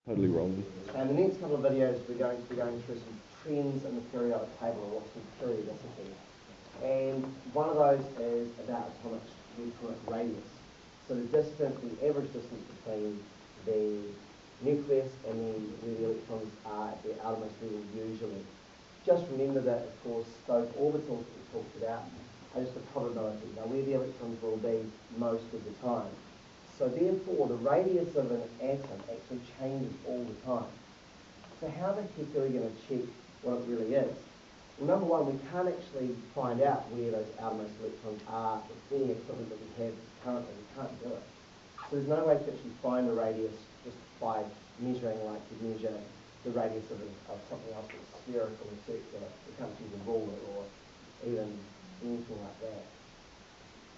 Totally wrong. And the next couple of videos we're going to be going through some trends in the periodic table, or what's called periodicity. And one of those is about atomic radius. So the distance, the average distance between the nucleus and where the electrons are at their outermost level usually. Just remember that, of course, those orbitals that we talked about are just a probability. Now, where the electrons will be most of the time. So therefore, the radius of an atom actually changes all the time. So how the heck are we going to check what it really is? Well, number one, we can't actually find out where those outermost electrons are with any equipment that we have currently. We can't do it. So there's no way to actually find a radius just by measuring like you measure the radius of something else that's spherical or circular. We can't use a ruler or even anything like that.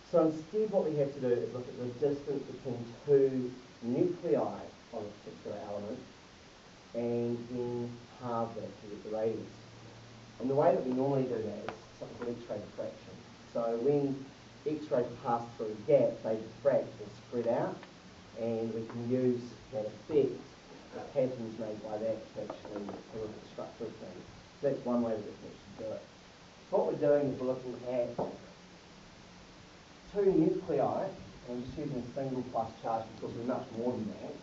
So instead what we have to do is look at the distance between two nuclei of a particular element and then halve that to get the radius. And the way that we normally do that is something called X-ray diffraction. So when X-rays pass through a gap, they diffract or spread out, and we can use that effect, the patterns made by that, to actually look at the structure of things. So that's one way that we can actually do it. So what we're doing is we're looking at two nuclei, and I'm just using a single plus charge because we're much more than that.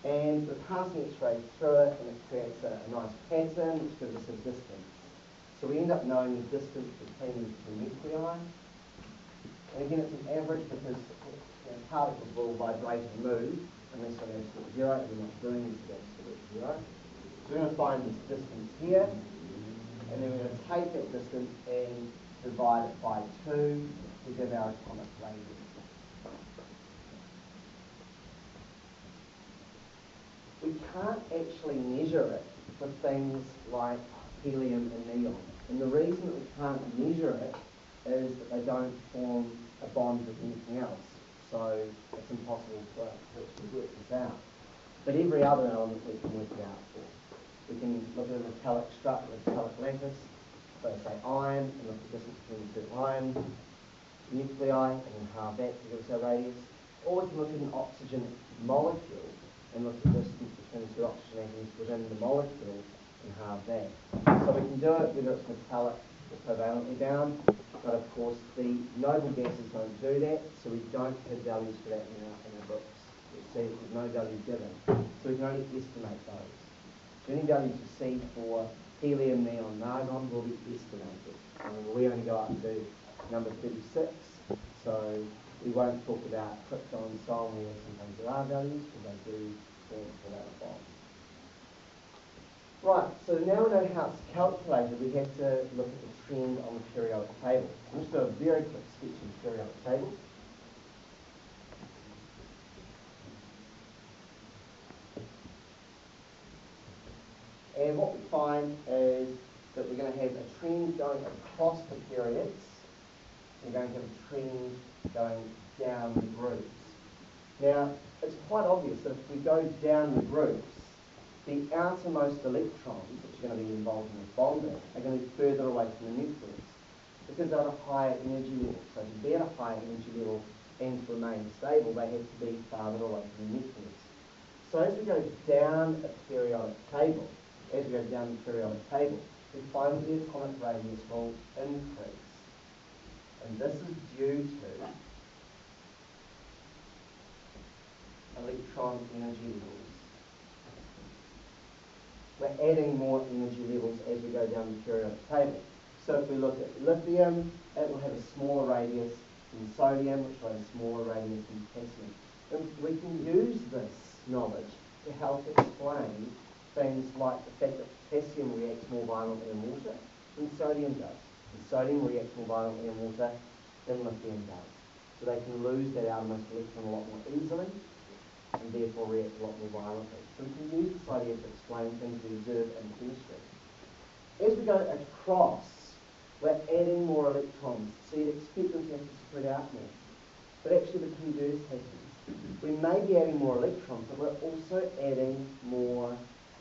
And we're passing X-rays through it, and it creates a nice pattern which gives us a distance. So we end up knowing the distance between the two nuclei. And again, it's an average because particles will vibrate and move unless we're at absolute zero, and we're not doing this at absolute zero. So we're going to find this distance here, and then we're going to take that distance and divide it by 2 to give our atomic radius. We can't actually measure it for things like helium and neon. And the reason that we can't measure it is that they don't form a bond with anything else. So it's impossible for us to actually work this out. But every other element we can work it out for. We can look at a metallic structure, a metallic lattice, so say iron, and look at the distance between the two iron nuclei, and then halve that to give us our radius. Or we can look at an oxygen molecule and look at the distance between the two oxygen atoms within the molecule and halve that. So we can do it whether it's metallic or covalently bound, but of course the noble gases don't do that, so we don't have values for that in our books. You see, there's no value given, so we can only estimate those. So any values you see for helium, neon, argon will be estimated. We only go up to number 36, so we won't talk about krypton and so on where sometimes there are values, because they do stand for that bomb. Right, so now we know how it's calculated, we have to look at the trend on the periodic table. I'm just going to do a very quick sketch of the periodic table. And what we find is that we're going to have a trend going across the periods. We're going to have a trend going down the groups. Now, it's quite obvious that if we go down the groups, the outermost electrons, which are going to be involved in this bonding, are going to be further away from the nucleus because they're at a higher energy level. So to be at a higher energy level and to remain stable, they have to be farther away from the nucleus. So as we go down the periodic table, we find that the atomic radius will increase. And this is due to electron energy levels. We're adding more energy levels as we go down the periodic table. So if we look at lithium, it will have a smaller radius than sodium, which will have a smaller radius than potassium. And we can use this knowledge to help explain things like the fact that potassium reacts more violently in water than sodium does. And sodium reacts more violently in water than lithium does. So they can lose that outermost electron a lot more easily and therefore react a lot more violently. So we can use this idea to explain things we observe in chemistry. As we go across, we're adding more electrons. So you'd expect them to have to spread out more. But actually the converse happens. We may be adding more electrons, but we're also adding more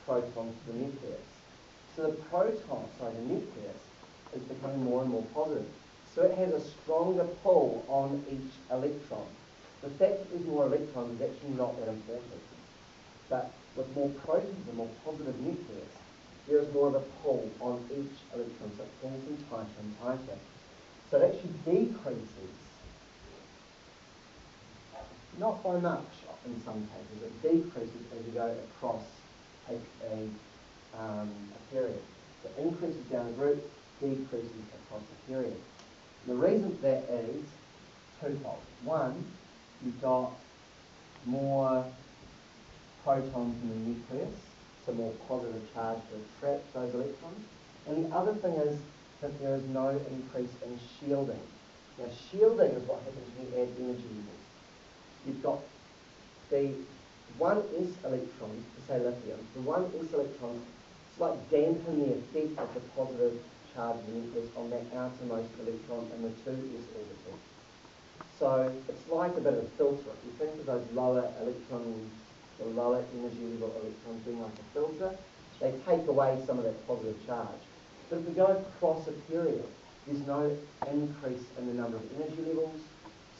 protons to the nucleus. So the nucleus is becoming more and more positive. So it has a stronger pull on each electron. The fact that there's more electrons is actually not that important. But with more protons and more positive nucleus, there is more of a pull on each electron, so it pulls them tighter and tighter. So it actually decreases, not by much in some cases, it decreases as you go across a period. So it increases down a group, decreases across the period. The reason for that is twofold. One, you've got more protons in the nucleus, so more positive charge to attract those electrons. And the other thing is that there is no increase in shielding. Now shielding is what happens when you add energy levels. You've got the 1s electrons, say lithium, the 1s electrons, it's like dampen the effect of the positive charge of the nucleus on that outermost electron in the 2s orbital. So it's like a bit of a filter. If you think of those lower electrons, the lower energy level electrons being like a filter, they take away some of that positive charge. But if we go across a period, there's no increase in the number of energy levels,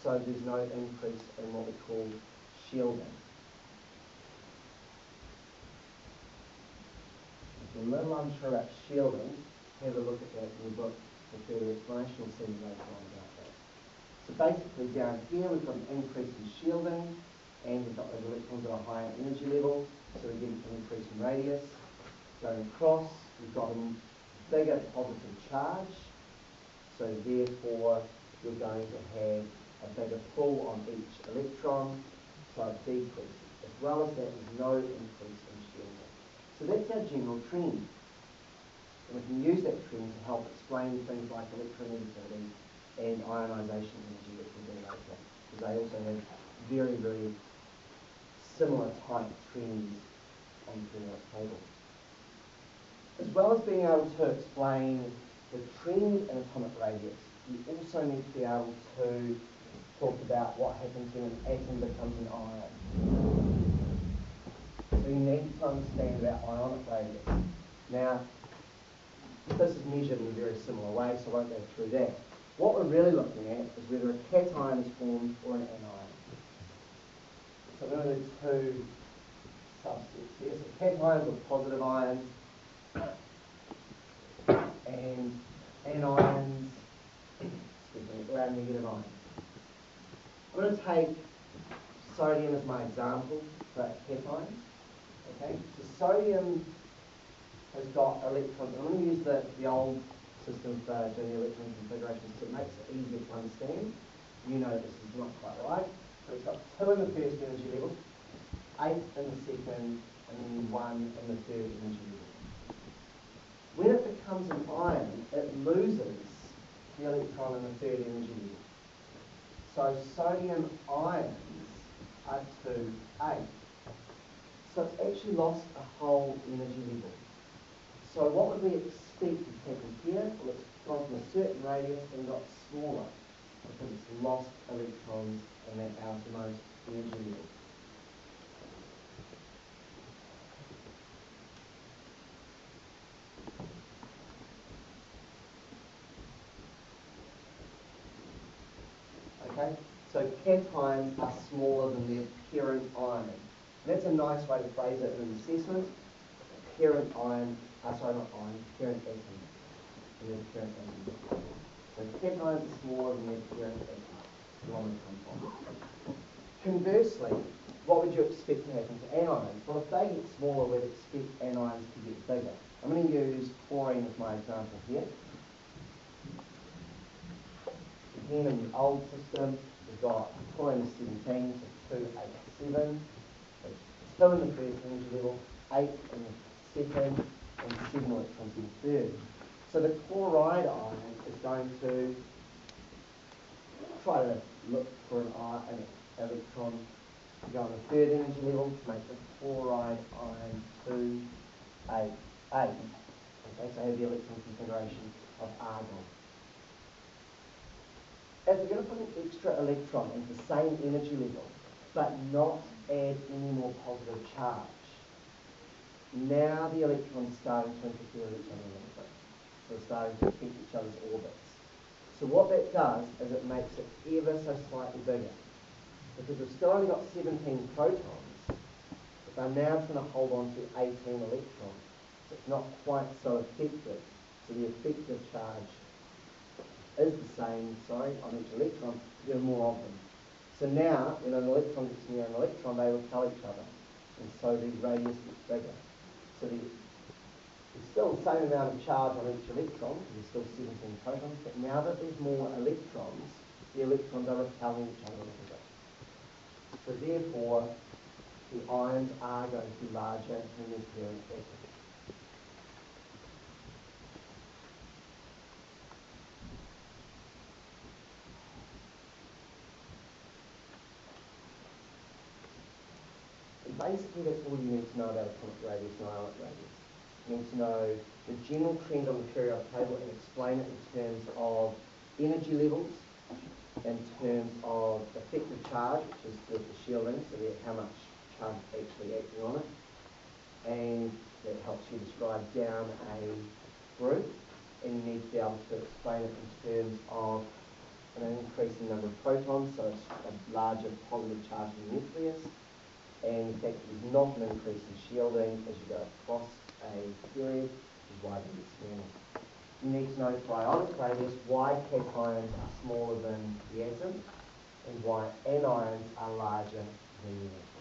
so there's no increase in what we call shielding. If you're a little unsure about shielding, have a look at that in your book for further explanation. You'll see later on about that. So basically down here we've got an increase in shielding, and we've got those electrons at a higher energy level, so we get an increase in radius. Going across, we've got a bigger positive charge, so therefore you're going to have a bigger pull on each electron, so it decreases. As well as that, there's no increase in shielding. So that's our general trend. And we can use that trend to help explain things like electronegativity and ionisation energy, which we'll do later, because they also have very, very similar type trends on the periodic table. As well as being able to explain the trend in atomic radius, you also need to be able to talk about what happens when an atom becomes an ion. So you need to understand about ionic radius. Now, this is measured in a very similar way, so I won't go through that. What we're really looking at is whether a cation is formed or an anion. So we're going to do two subsets here. So cations are positive ions, and anions are negative ions. I'm going to take sodium as my example for cations. Okay, so sodium has got electrons. I'm going to use the old system for doing the electron configuration, so it makes it easier to understand. You know this is not quite right. So it's got 2 in the first energy level, 8 in the second, and then 1 in the third energy level. When it becomes an ion, it loses the electron in the third energy level. So sodium ions are 2, 8. So it's actually lost a whole energy level. So what would we expect to happen here? Well, it's gone from a certain radius and got smaller because it's lost electrons in that outermost energy level. Okay, so cations are smaller than their parent ion. And that's a nice way to phrase it in an assessment. Parent ion, parent atom. Their parent atom. So cations are smaller than their parent atom. Conversely, what would you expect to happen to anions? Well, if they get smaller, we'd expect anions to get bigger. I'm going to use chlorine as my example here. Again, in the old system, we've got chlorine is 17, so 2, 8, 7. So 2 in the first energy level, 8 in the second, and 7 electrons in the third. So the chloride ion is going to try to look for an electron to go on the third energy level to make the chloride ion 2, 8, 8. Okay, so I have the electron configuration of argon. If we're going to put an extra electron into the same energy level, but not add any more positive charge, now the electrons starting to interfere with each other a little bit. So they're starting to affect each other's orbits. So what that does is it makes it ever so slightly bigger. Because we've still only got 17 protons, the they're now trying to hold on to 18 electrons. So it's not quite so effective. So the effective charge is the same, on each electron, there are more of them. So now, when an electron gets near an electron, they repel each other, and so the radius gets bigger. So there's still the same amount of charge on each electron, there's still 17 protons, but now that there's more electrons, the electrons are repelling each other a little bit. So therefore, the ions are going to be larger than their parent atom. And basically, that's all you need to know about atomic radius and ionic radius. You need to know the general trend on the periodic table and explain it in terms of energy levels, in terms of effective charge, which is the shielding, so how much charge is actually acting on it, and that helps you describe down a group, and you need to be able to explain it in terms of an increasing number of protons, so it's a larger positive charge in the nucleus, and the fact that there's not an increase in shielding as you go across a period is why they're smaller. You need to know for ionic radius why cations are smaller than the atom and why anions are larger than the atom.